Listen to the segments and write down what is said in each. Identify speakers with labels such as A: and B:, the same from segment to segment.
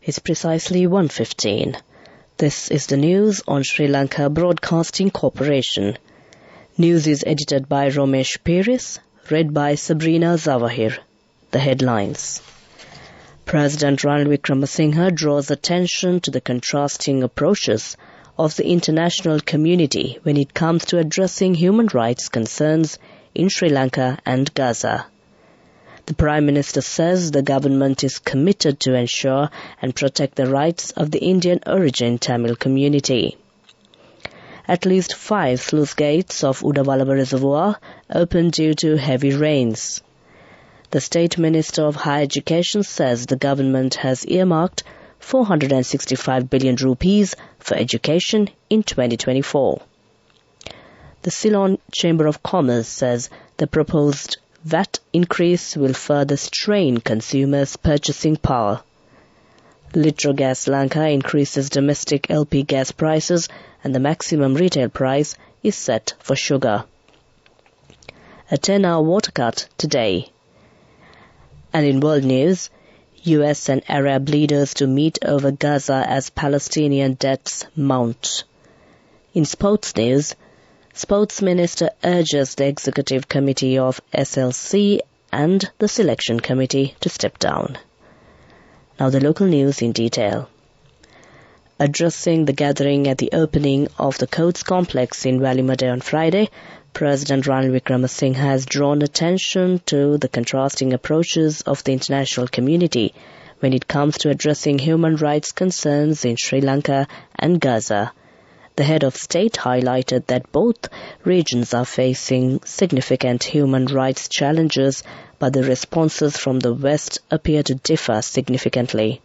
A: It's precisely 1:15. This is the news on Sri Lanka Broadcasting Corporation. News is edited by Romesh Peris, read by Sabrina Zawahir. The headlines. President Ranil Wickremesinghe draws attention to the contrasting approaches of the international community when it comes to addressing human rights concerns in Sri Lanka and Gaza. The Prime Minister says the government is committed to ensure and protect the rights of the Indian origin Tamil community. At least 5 sluice gates of Udawalawa Reservoir opened due to heavy rains. The State Minister of Higher Education says the government has earmarked 465 billion rupees for education in 2024. The Ceylon Chamber of Commerce says the proposed VAT increase will further strain consumers' purchasing power. Litrogas Lanka increases domestic LP gas prices and the maximum retail price is set for sugar. A 10-hour water cut today. And in world news, US and Arab leaders to meet over Gaza as Palestinian deaths mount. In sports news, Sports Minister urges the Executive Committee of SLBC and the Selection Committee to step down. Now the local news in detail. Addressing the gathering at the opening of the Coates Complex in Valimada on Friday, President Ranil Wickremesinghe has drawn attention to the contrasting approaches of the international community when it comes to addressing human rights concerns in Sri Lanka and Gaza. The head of state highlighted that both regions are facing significant human rights challenges, but the responses from the West appear to differ significantly.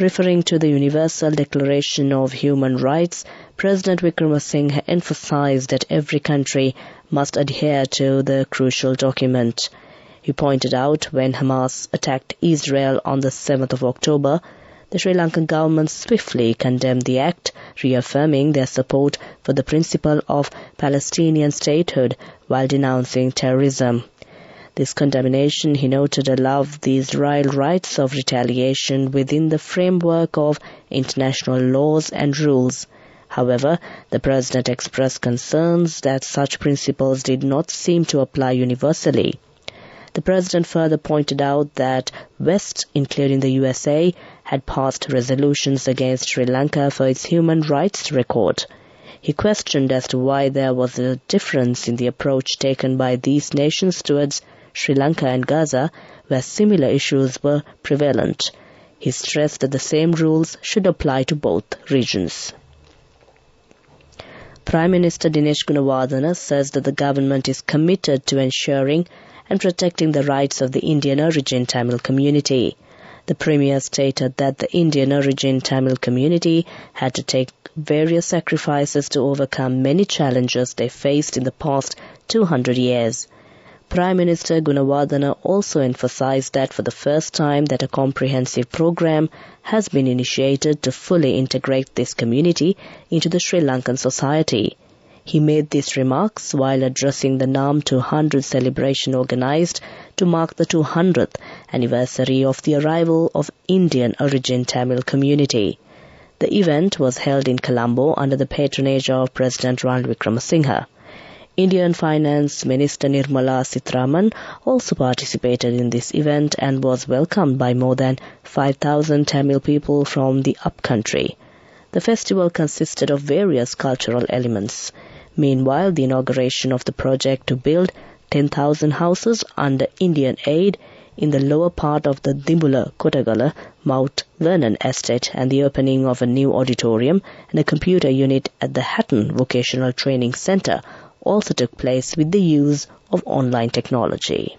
A: Referring to the Universal Declaration of Human Rights, President Wickremesinghe emphasized that every country must adhere to the crucial document. He pointed out when Hamas attacked Israel on the 7th of October, the Sri Lankan government swiftly condemned the act, reaffirming their support for the principle of Palestinian statehood while denouncing terrorism. This condemnation, he noted, allowed the Israel rights of retaliation within the framework of international laws and rules. However, the President expressed concerns that such principles did not seem to apply universally. The President further pointed out that West, including the USA, had passed resolutions against Sri Lanka for its human rights record. He questioned as to why there was a difference in the approach taken by these nations towards Sri Lanka and Gaza, where similar issues were prevalent. He stressed that the same rules should apply to both regions. Prime Minister Dinesh Gunawardena says that the government is committed to ensuring and protecting the rights of the Indian origin Tamil community. The Premier stated that the Indian origin Tamil community had to take various sacrifices to overcome many challenges they faced in the past 200 years. Prime Minister Gunawardena also emphasized that for the first time that a comprehensive program has been initiated to fully integrate this community into the Sri Lankan society. He made these remarks while addressing the NAM 200 celebration organized to mark the 200th anniversary of the arrival of Indian origin Tamil community. The event was held in Colombo under the patronage of President Ranil Wickremesinghe. Indian Finance Minister Nirmala Sitharaman also participated in this event and was welcomed by more than 5,000 Tamil people from the upcountry. The festival consisted of various cultural elements. Meanwhile, the inauguration of the project to build 10,000 houses under Indian aid in the lower part of the Dimbula Kotagala Mount Vernon estate and the opening of a new auditorium and a computer unit at the Hatton Vocational Training Centre also took place with the use of online technology.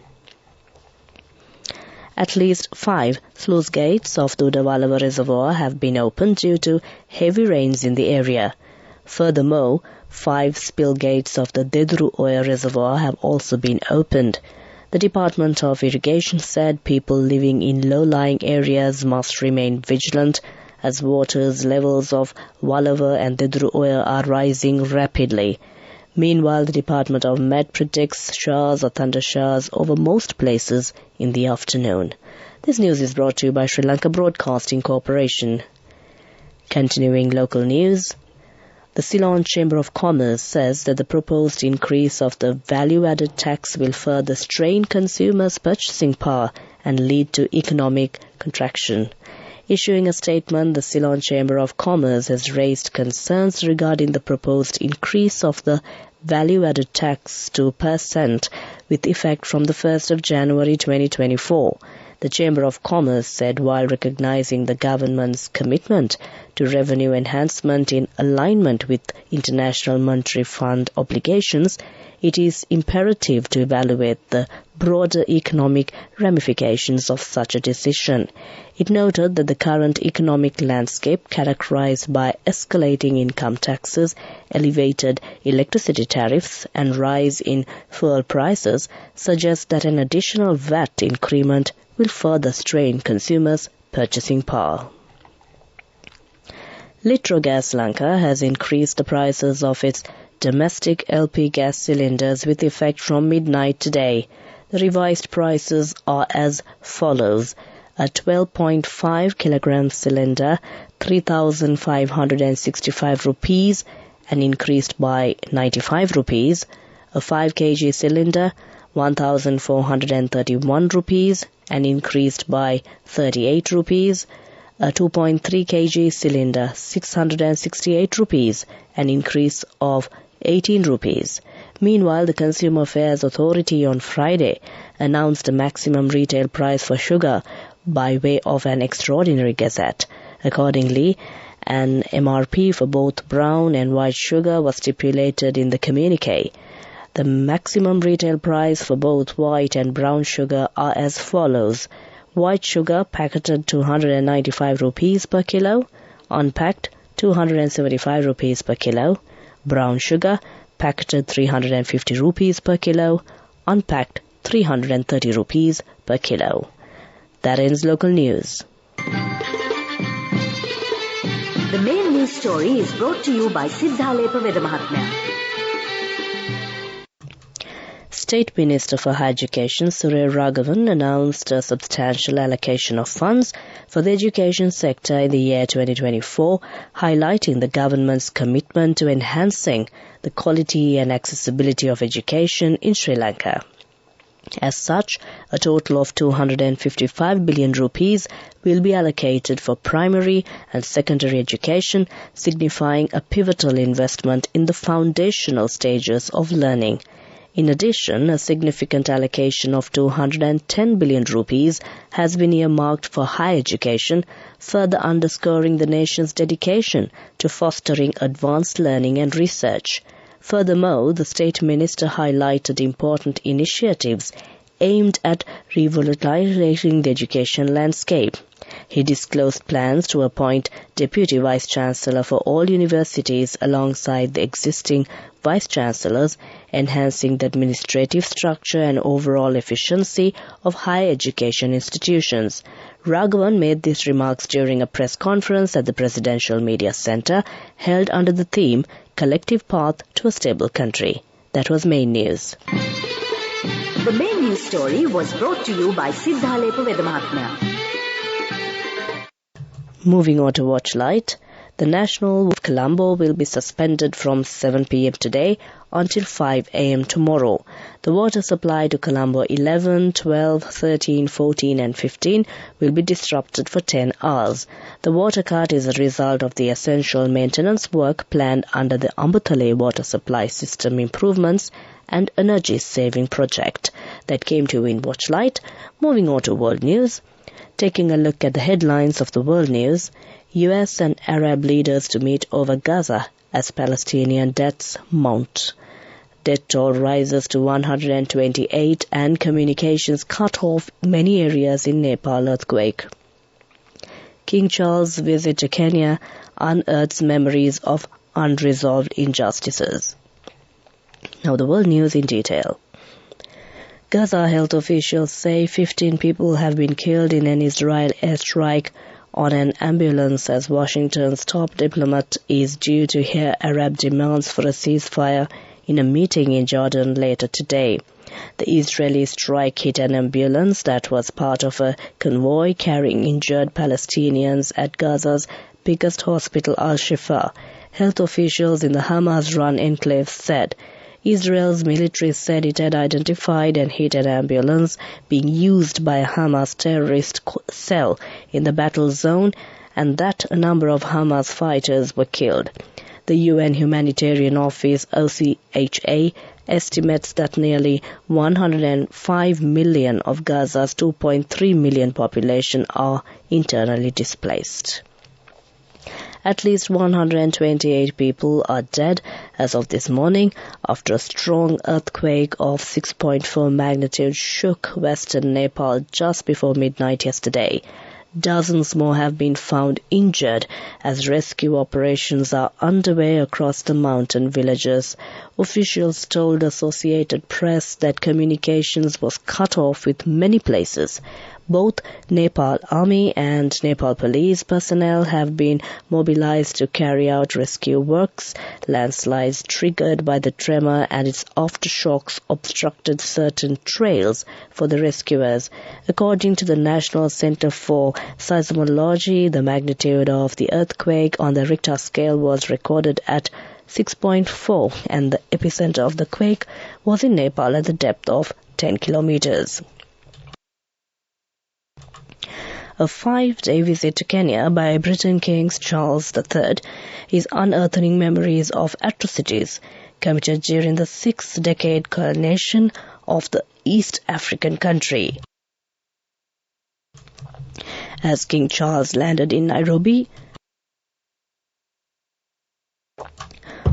A: At least 5 sluice gates of the Udawalawa Reservoir have been opened due to heavy rains in the area. Furthermore, 5 spill gates of the Dedru Oya Reservoir have also been opened. The Department of Irrigation said people living in low-lying areas must remain vigilant as water levels of Walawa and Dedru Oya are rising rapidly. Meanwhile, the Department of Met predicts showers or thunder showers over most places in the afternoon. This news is brought to you by Sri Lanka Broadcasting Corporation. Continuing local news, the Ceylon Chamber of Commerce says that the proposed increase of the value-added tax will further strain consumers' purchasing power and lead to economic contraction. Issuing a statement, the Ceylon Chamber of Commerce has raised concerns regarding the proposed increase of the value-added tax to 2% with effect from the 1st of January 2024. The Chamber of Commerce said while recognizing the government's commitment to revenue enhancement in alignment with International Monetary Fund obligations, it is imperative to evaluate the broader economic ramifications of such a decision. It noted that the current economic landscape, characterized by escalating income taxes, elevated electricity tariffs, and rise in fuel prices, suggests that an additional VAT increment will further strain consumers' purchasing power. Litrogas Lanka has increased the prices of its domestic LP gas cylinders with effect from midnight today. The revised prices are as follows: a 12.5 kilogram cylinder, 3,565 rupees, and increased by 95 rupees; a 5 kg cylinder, 1,431 rupees, and increased by 38 rupees; a 2.3 kg cylinder, 668 rupees, an increase of 18 rupees. Meanwhile, the Consumer Affairs Authority on Friday announced a maximum retail price for sugar by way of an extraordinary gazette. Accordingly, an MRP for both brown and white sugar was stipulated in the communique. The maximum retail price for both white and brown sugar are as follows: white sugar packeted 295 rupees per kilo, unpacked 275 rupees per kilo; brown sugar packeted 350 rupees per kilo, unpacked 330 rupees per kilo. That ends local news.
B: The main news story is brought to you by Sinhala Vedamahatmya.
A: State Minister for Higher Education Surya Raghavan announced a substantial allocation of funds for the education sector in the year 2024, highlighting the government's commitment to enhancing the quality and accessibility of education in Sri Lanka. As such, a total of 255 billion rupees will be allocated for primary and secondary education, signifying a pivotal investment in the foundational stages of learning. In addition, a significant allocation of 210 billion rupees has been earmarked for higher education, further underscoring the nation's dedication to fostering advanced learning and research. Furthermore, the State Minister highlighted important initiatives aimed at revitalizing the education landscape. He disclosed plans to appoint Deputy Vice-Chancellor for all universities alongside the existing Vice-Chancellors, enhancing the administrative structure and overall efficiency of higher education institutions. Raghavan made these remarks during a press conference at the Presidential Media Centre held under the theme Collective Path to a Stable Country. That was main news.
B: The main news story was brought to you by Sinhala Vedamahatmya.
A: Moving on to Watchlight, the National of Colombo will be suspended from 7 p.m. today until 5 a.m. tomorrow. The water supply to Colombo 11, 12, 13, 14 and 15 will be disrupted for 10 hours. The water cut is a result of the essential maintenance work planned under the Ambatale water supply system improvements and energy-saving project. That came to you in Watchlight. Moving on to world news. Taking a look at the headlines of the world news, U.S. and Arab leaders to meet over Gaza as Palestinian deaths mount. Death toll rises to 128 and communications cut off many areas in Nepal earthquake. King Charles' visit to Kenya unearths memories of unresolved injustices. Now the world news in detail. Gaza health officials say 15 people have been killed in an Israel airstrike on an ambulance as Washington's top diplomat is due to hear Arab demands for a ceasefire in a meeting in Jordan later today. The Israeli strike hit an ambulance that was part of a convoy carrying injured Palestinians at Gaza's biggest hospital, Al-Shifa. Health officials in the Hamas-run enclave said Israel's military said it had identified and hit an ambulance being used by a Hamas terrorist cell in the battle zone and that a number of Hamas fighters were killed. The UN Humanitarian Office, OCHA, estimates that nearly 105 million of Gaza's 2.3 million population are internally displaced. At least 128 people are dead as of this morning after a strong earthquake of 6.4 magnitude shook western Nepal just before midnight yesterday. Dozens more have been found injured as rescue operations are underway across the mountain villages. Officials told Associated Press that communications was cut off with many places. Both Nepal Army and Nepal Police personnel have been mobilized to carry out rescue works. Landslides triggered by the tremor and its aftershocks obstructed certain trails for the rescuers. According to the National Center for Seismology, the magnitude of the earthquake on the Richter scale was recorded at 6.4 and the epicenter of the quake was in Nepal at the depth of 10 kilometers. A 5-day visit to Kenya by Britain King Charles III is unearthing memories of atrocities committed during the 6th-decade coronation of the East African country. As King Charles landed in Nairobi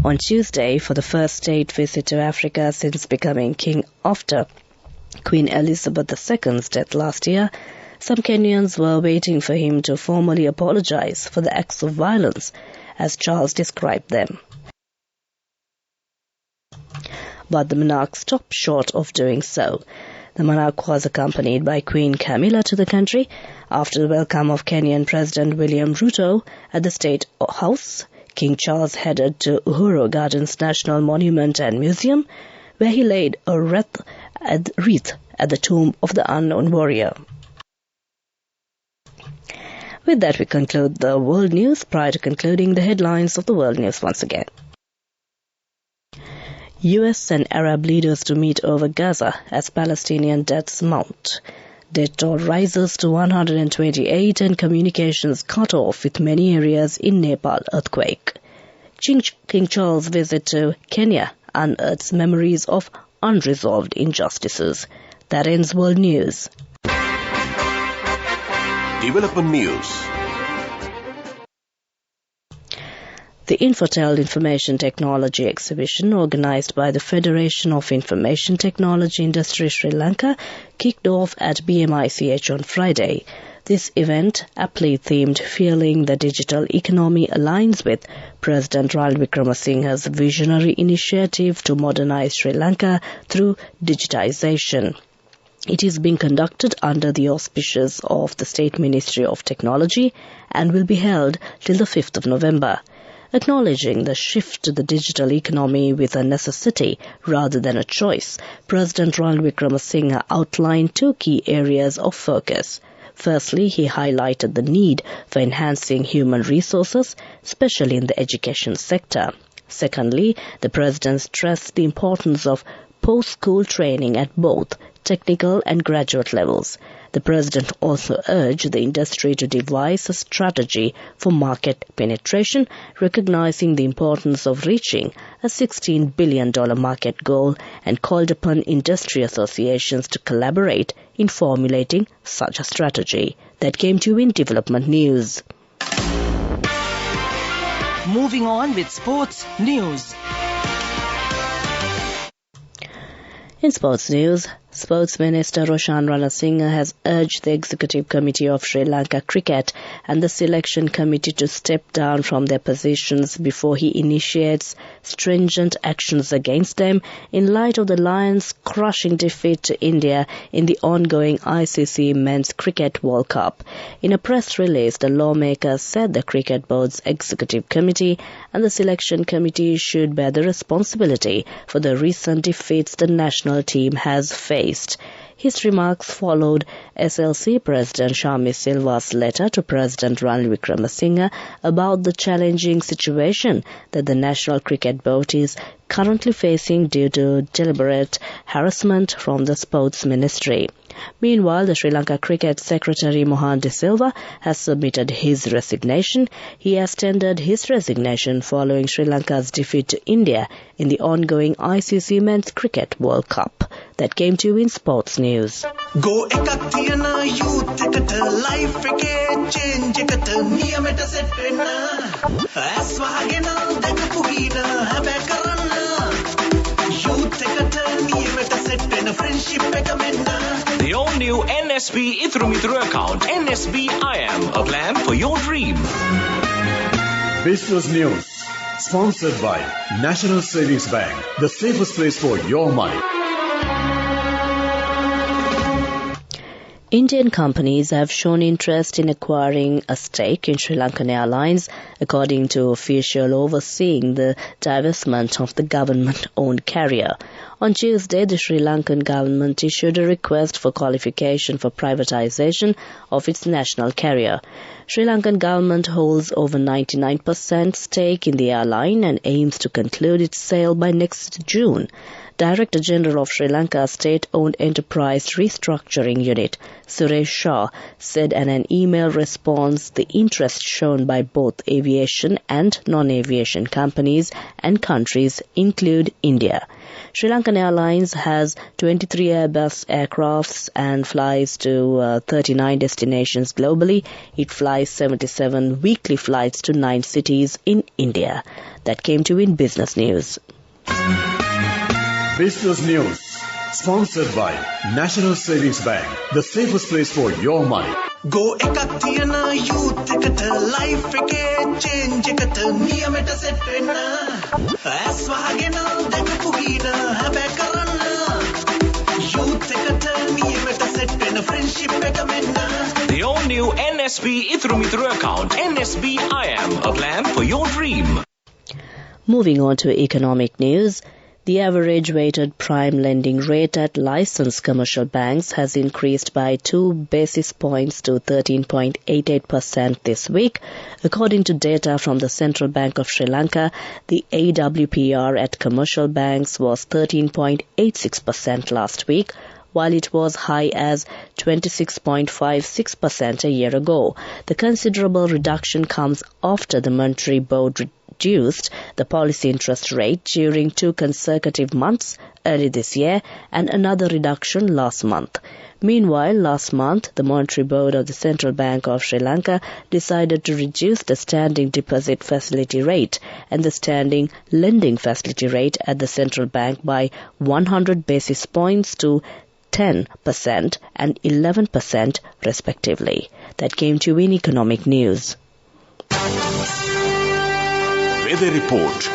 A: on Tuesday for the first state visit to Africa since becoming king after Queen Elizabeth II's death last year, some Kenyans were waiting for him to formally apologize for the acts of violence, as Charles described them. But the monarch stopped short of doing so. The monarch was accompanied by Queen Camilla to the country after the welcome of Kenyan President William Ruto at the State House. King Charles headed to Uhuru Gardens National Monument and Museum, where he laid a wreath at the tomb of the unknown warrior. With that, we conclude the world news. Prior to concluding, the headlines of the world news once again. U.S. and Arab leaders to meet over Gaza as Palestinian deaths mount. Death toll rises to 128 and communications cut off with many areas in Nepal earthquake. King Charles' visit to Kenya unearths memories of unresolved injustices. That ends world news.
C: Development News.
A: The Infotel Information Technology Exhibition, organized by the Federation of Information Technology Industry Sri Lanka, kicked off at BMICH on Friday. This event, aptly themed Fueling the Digital Economy, aligns with President Ranil Wickremesinghe's visionary initiative to modernize Sri Lanka through digitization. It is being conducted under the auspices of the State Ministry of Technology and will be held till the 5th of November. Acknowledging the shift to the digital economy with a necessity rather than a choice, President Ranil Wickremesinghe outlined 2 key areas of focus. Firstly, he highlighted the need for enhancing human resources, especially in the education sector. Secondly, the President stressed the importance of post-school training at both technical and graduate levels. The President also urged the industry to devise a strategy for market penetration, recognizing the importance of reaching a $16 billion market goal, and called upon industry associations to collaborate in formulating such a strategy. That came to you in Development News.
D: Moving on with sports news.
A: In sports news, Sports Minister Roshan Ranasinghe has urged the Executive Committee of Sri Lanka Cricket and the Selection Committee to step down from their positions before he initiates stringent actions against them in light of the Lions' crushing defeat to India in the ongoing ICC Men's Cricket World Cup. In a press release, the lawmakers said the Cricket Board's Executive Committee and the Selection Committee should bear the responsibility for the recent defeats the national team has faced. His remarks followed SLC President Shami Silva's letter to President Ranil Wickremesinghe about the challenging situation that the National Cricket Board is currently facing due to deliberate harassment from the Sports Ministry. Meanwhile, the Sri Lanka Cricket Secretary Mohan De Silva has submitted his resignation. He has tendered his resignation following Sri Lanka's defeat to India in the ongoing ICC Men's Cricket World Cup. That came to you in sports news.
C: Go ekak thiyana youth eකට life එකේ change එකට නියමෙට set වෙන්න ඇස් වහගෙන දැකපු හීන හැබැයි කරන්න youth එකට නියමෙට set වෙන friendship එක මෙන්න.
E: The all-new NSB Ithru Mithru account, NSB IAM, a plan for your dream.
F: Business News, sponsored by National Savings Bank, the safest place for your money.
A: Indian companies have shown interest in acquiring a stake in Sri Lankan Airlines, according to officials overseeing the divestment of the government-owned carrier. On Tuesday, the Sri Lankan government issued a request for qualification for privatization of its national carrier. Sri Lankan government holds over 99% stake in the airline and aims to conclude its sale by next June. Director General of Sri Lanka State-Owned Enterprise Restructuring Unit, Suresh Shah, said in an email response the interest shown by both aviation and non-aviation companies and countries include India. Sri Lankan Airlines has 23 Airbus aircrafts and flies to 39 destinations globally. It flies 77 weekly flights to 9 cities in India. That came to you in Business News.
F: Business News, sponsored by National Savings Bank, the safest place for your money.
C: Go ekak thiyana youth එකට life එකේ change එකට නියමෙට set වෙන්න ඇස් වහගෙන දැකපු හීන හැබැයි කරන්න youth එකට නියමෙට set වෙන friendship එක මෙන්න.
E: The all-new NSB Ithru Mithru account, NSB IAM, a plan for your dream.
A: Moving on to economic news. The average weighted prime lending rate at licensed commercial banks has increased by 2 basis points to 13.88% this week. According to data from the Central Bank of Sri Lanka, the AWPR at commercial banks was 13.86% last week, while it was high as 26.56% a year ago. The considerable reduction comes after the Monetary Board reduced the policy interest rate during 2 consecutive months early this year and another reduction last month. Meanwhile, last month, the Monetary Board of the Central Bank of Sri Lanka decided to reduce the standing deposit facility rate and the standing lending facility rate at the central bank by 100 basis points to 10% and 11% respectively. That came to you in economic news.
E: Weather report.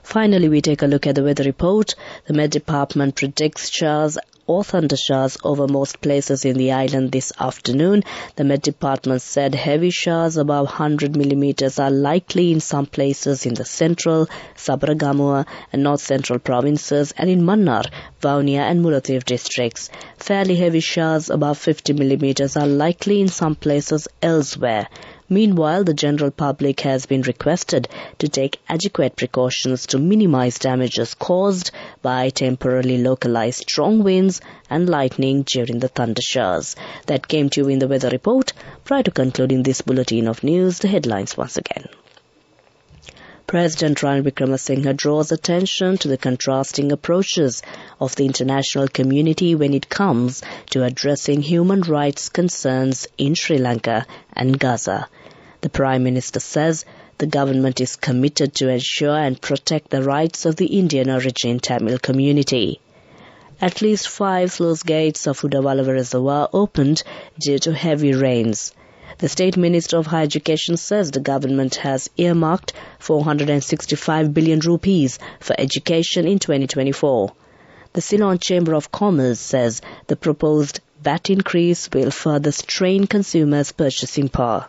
A: Finally, we take a look at the weather report. The Met Department predicts showers or thundershowers over most places in the island this afternoon. The Met Department said heavy showers above 100 millimeters are likely in some places in the central, Sabaragamuwa and north central provinces and in Mannar, Vaunia and Mullaitivu districts. Fairly heavy showers above 50 millimeters are likely in some places elsewhere. Meanwhile, the general public has been requested to take adequate precautions to minimize damages caused by temporarily localized strong winds and lightning during the thunder showers. That came to you in the weather report. Prior to concluding this bulletin of news, the headlines once again. President Ranil Wickremesinghe draws attention to the contrasting approaches of the international community when it comes to addressing human rights concerns in Sri Lanka and Gaza. The Prime Minister says the government is committed to ensure and protect the rights of the Indian origin Tamil community. At least 5 sluice gates of Udawala Reservoir opened due to heavy rains. The State Minister of Higher Education says the government has earmarked 465 billion rupees for education in 2024. The Ceylon Chamber of Commerce says the proposed VAT increase will further strain consumers' purchasing power.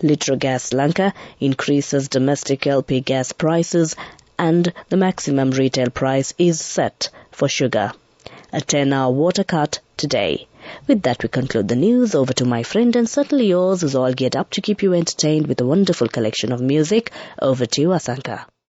A: Litrogas Lanka increases domestic LP gas prices and the maximum retail price is set for sugar. A 10-hour water cut today. With that, we conclude the news. Over to my friend and certainly yours, who's all geared up to keep you entertained with a wonderful collection of music. Over to you, Asanka.